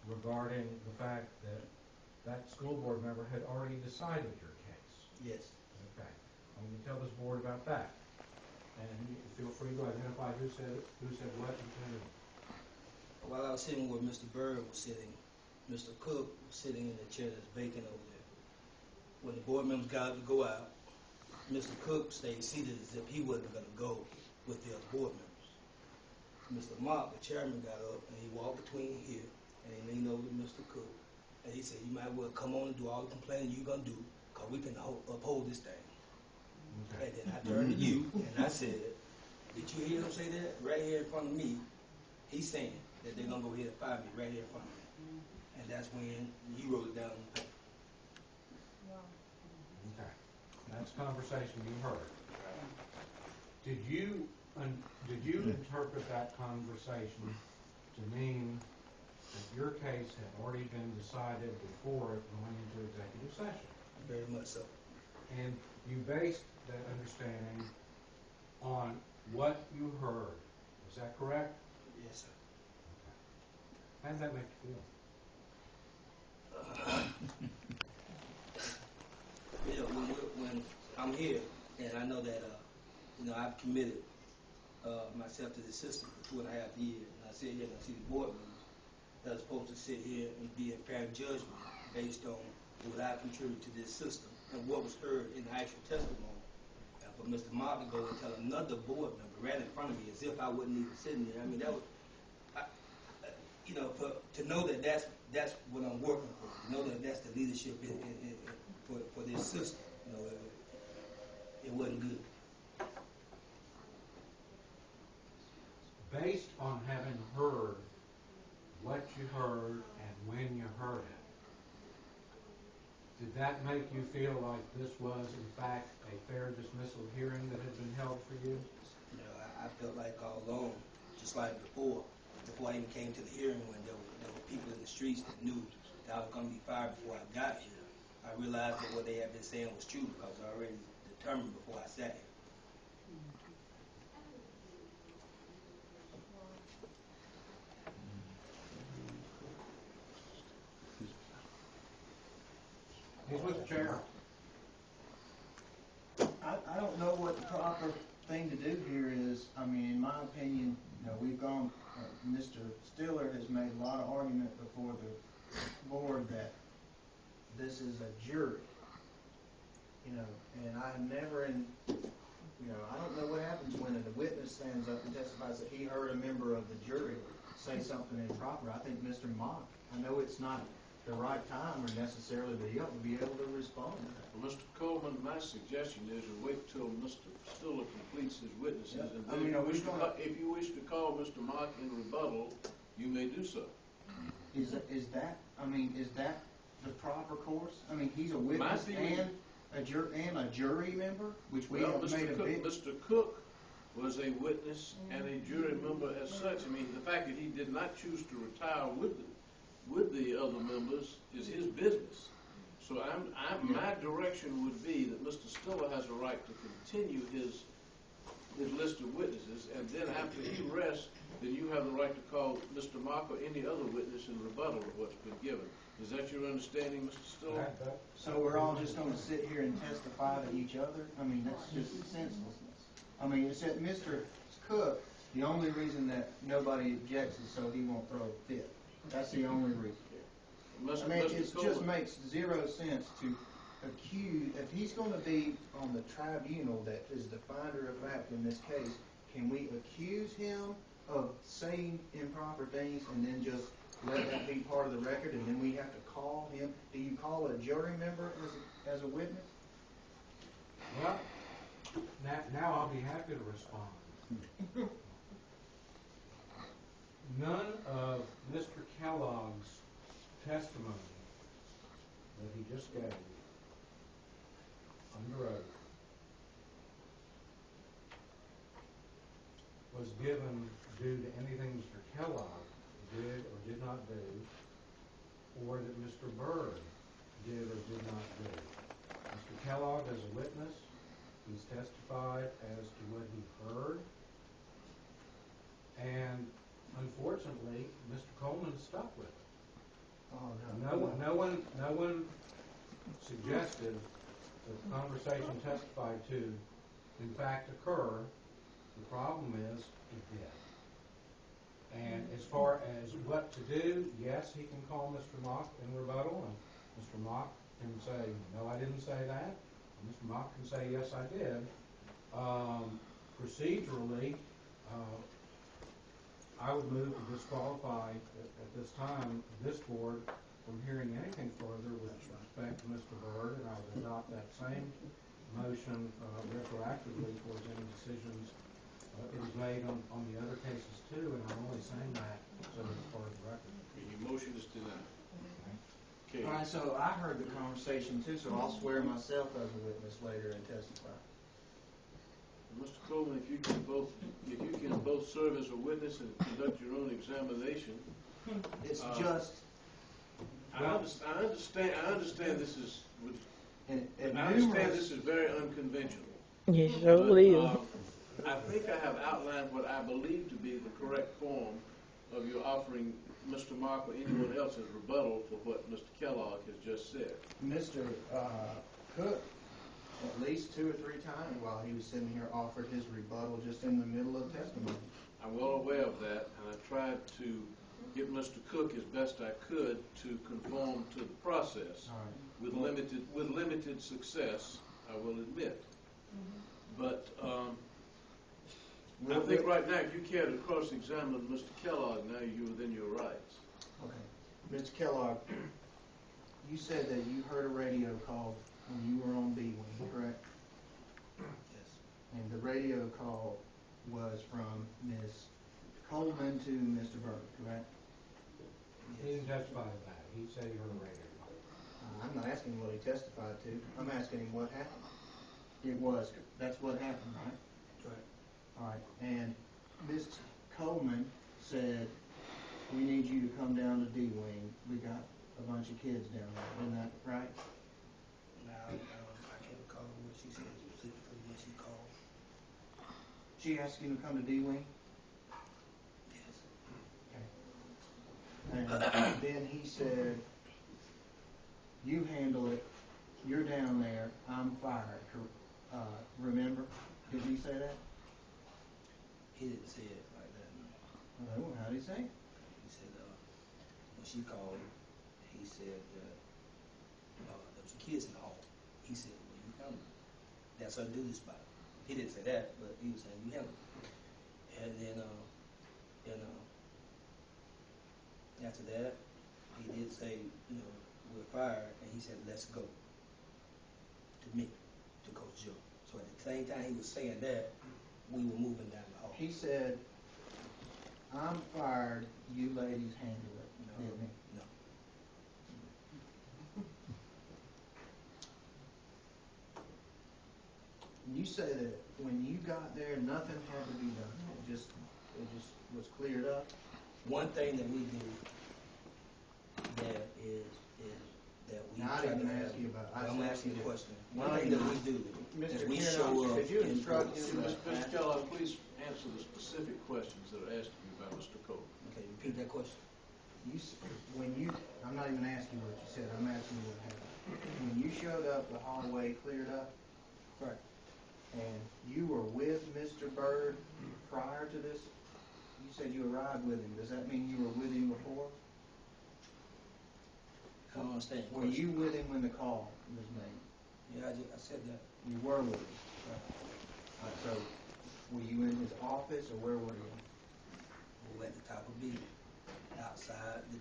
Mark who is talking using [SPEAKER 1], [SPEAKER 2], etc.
[SPEAKER 1] regarding the fact that that school board member had already decided your case.
[SPEAKER 2] Yes.
[SPEAKER 1] Okay. I'm going to tell this board about that. And you feel free to identify who said what and who.
[SPEAKER 2] While I was sitting where Mr. Byrd was sitting, Mr. Cook was sitting in the chair that's vacant over there. When the board members got up to go out, Mr. Cook stayed seated as if he wasn't going to go with the other board members. Mr. Mock, the chairman, got up and he walked between here and he leaned over to Mr. Cook and he said, "You might well come on and do all the complaining you're going to do, because we can uphold this thing." Okay. And then I turned to you and I said, "Did you hear him say that? Right here in front of me, he's saying that they're going to go ahead and fire me right here in front of me." And that's when you wrote it down on the paper.
[SPEAKER 1] Okay. That's a conversation you heard. Did you interpret that conversation to mean that your case had already been decided before it going into executive session?
[SPEAKER 2] Very much so.
[SPEAKER 1] And you based that understanding on what you heard. Is that correct?
[SPEAKER 2] Yes, sir.
[SPEAKER 1] Okay. How does that make you feel?
[SPEAKER 2] When I'm here and I know that I've committed myself to the system for 2.5 years, and I sit here and I see the board members that are supposed to sit here and be in fair judgment based on what I contribute to this system and what was heard in the actual testimony. And for Mr. Mark to go and tell another board member right in front of me as if I wasn't even sitting there, I mean, that was, to know that that's what I'm working for, to know that that's the leadership for this system, it wasn't good.
[SPEAKER 1] Based on having heard what you heard and when you heard it, did that make you feel like this was, in fact, a fair dismissal hearing that had been held for you?
[SPEAKER 2] I felt like all along, just like before I even came to the hearing, when there were people in the streets that knew that I was going to be fired before I got here, I realized that what they had been saying was true, because I already determined before I sat here.
[SPEAKER 1] He's with the chair.
[SPEAKER 3] I don't know what the proper thing to do here is. I mean, in my opinion, we've gone, Mr. Stiller has made a lot of argument before the board that this is a jury, and I never, I don't know what happens when a witness stands up and testifies that he heard a member of the jury say something improper. I think Mr. Mock, I know it's not the right time or necessarily, but he ought to be able to respond to that.
[SPEAKER 4] Well, Mr. Coleman, my suggestion is to wait till Mr. Stiller completes his witnesses,
[SPEAKER 3] Yep.
[SPEAKER 4] and then if you wish to call Mr. Mock in rebuttal, you may do so.
[SPEAKER 3] Is that the proper course? I mean, he's a witness and a jury member, which we have made a big...
[SPEAKER 4] Mr. Cook was a witness and a jury member as such. I mean, the fact that he did not choose to retire with the other members is his business. So my direction would be that Mr. Stiller has a right to continue his list of witnesses, and then after he rests, then you have the right to call Mr. Mock or any other witness in rebuttal of what's been given. Is that your understanding, Mr. Stiller?
[SPEAKER 3] So we're all just going to sit here and testify to each other? I mean, that's just senselessness. I mean, you said Mr. Cook, the only reason that nobody objects is so he won't throw a fit. That's the only reason. I mean, it just makes zero sense to accuse, if he's going to be on the tribunal that is the finder of fact in this case, can we accuse him of saying improper things and then just let that be part of the record, and then we have to call him? Do you call a jury member as a witness?
[SPEAKER 1] Well, now I'll be happy to respond. None of Mr. Kellogg's testimony that he just gave under oath was given due to anything Mr. Kellogg did or did not do, or that Mr. Byrd did or did not do. Mr. Kellogg, as a witness, he's testified as to what he heard, and unfortunately, Mr. Coleman stuck with it.
[SPEAKER 3] Oh,
[SPEAKER 1] No one suggested that the conversation testified to, in fact, occur. The problem is, it did. And as far as what to do, yes, he can call Mr. Mock in rebuttal, and Mr. Mock can say, no, I didn't say that. And Mr. Mock can say, yes, I did. Procedurally, I would move to disqualify at this time this board from hearing anything further with respect to Mr. Byrd, and I would adopt that same motion retroactively towards any decisions it has made on the other cases too, and I'm only saying that so that it's part of the record.
[SPEAKER 4] Your motion is denied. Okay.
[SPEAKER 3] All right, so I heard the conversation too, so I'll swear myself as a witness later and testify.
[SPEAKER 4] Mr. Coleman, if you can both serve as a witness and conduct your own examination.
[SPEAKER 3] It's just.
[SPEAKER 4] I understand this is.
[SPEAKER 3] And
[SPEAKER 4] I understand this is very unconventional.
[SPEAKER 5] Yes, sure is.
[SPEAKER 4] I think I have outlined what I believe to be the correct form of your offering Mr. Mock or anyone else as rebuttal for what Mr. Kellogg has just said.
[SPEAKER 3] Mr. Cook, at least 2 or 3 times while he was sitting here, offered his rebuttal just in the middle of testimony.
[SPEAKER 4] I'm well aware of that, and I tried to get Mr. Cook as best I could to conform to the process.
[SPEAKER 3] All right.
[SPEAKER 4] With limited success, I will admit. But I think right now, if you care to cross-examine Mr. Kellogg, now you're within your rights.
[SPEAKER 3] Okay. Mr. Kellogg, you said that you heard a radio call when you were on B-Wing, correct?
[SPEAKER 2] Yes.
[SPEAKER 3] And the radio call was from Ms. Coleman to Mr. Byrd, correct?
[SPEAKER 1] He didn't testify to that. He said he heard a radio call.
[SPEAKER 3] I'm not asking what he testified to. I'm asking him what happened. That's what happened, right?
[SPEAKER 2] Right.
[SPEAKER 3] All right. And Ms. Coleman said, we need you to come down to D-Wing. We got a bunch of kids down there. Isn't that right?
[SPEAKER 2] Now, I can't recall what she said specifically when she called.
[SPEAKER 3] She asked you to come to D-Wing?
[SPEAKER 2] Yes.
[SPEAKER 3] Okay. And then he said, you handle it. You're down there. I'm fired. Remember? Did he say that?
[SPEAKER 2] He didn't say it like that. No.
[SPEAKER 3] Oh, how did he say it?
[SPEAKER 2] He said when she called, he said that there was some kids in the hall. He said, well, you handle it. That's her duty spot. He didn't say that, but he was saying you handle it. And then after that, he did say, we're fired, and he said, let's go. To me, to Coach Joe. So at the same time he was saying that, we were moving down the hall.
[SPEAKER 3] He said, I'm fired. You ladies handle it.
[SPEAKER 2] No.
[SPEAKER 3] Didn't he?
[SPEAKER 2] No.
[SPEAKER 3] You say that when you got there, nothing had to be done. It just was cleared up.
[SPEAKER 2] One thing that we do that is that we
[SPEAKER 3] Now, I
[SPEAKER 2] try
[SPEAKER 3] didn't
[SPEAKER 2] to
[SPEAKER 3] ask you about.
[SPEAKER 2] I'm asking you a question.
[SPEAKER 3] Well,
[SPEAKER 2] One thing that we do
[SPEAKER 3] Mr.
[SPEAKER 2] is we
[SPEAKER 3] Kieran,
[SPEAKER 2] show up
[SPEAKER 3] could you
[SPEAKER 2] in
[SPEAKER 3] instruct
[SPEAKER 2] court.
[SPEAKER 3] him?
[SPEAKER 4] Mr. Kellogg, please answer the specific questions that are asked of you by Mr. Coleman.
[SPEAKER 2] Okay, repeat that question.
[SPEAKER 3] I'm not even asking what you said. I'm asking you what happened. When you showed up, the hallway cleared up.
[SPEAKER 2] Right.
[SPEAKER 3] And you were with Mr. Byrd prior to this? You said you arrived with him. Does that mean you were with him before?
[SPEAKER 2] I don't understand.
[SPEAKER 3] Were you with him when the call was made?
[SPEAKER 2] Yeah, I said that.
[SPEAKER 3] You were with him. All right, so were you in his office or where were you?
[SPEAKER 2] We were at the top of B, outside the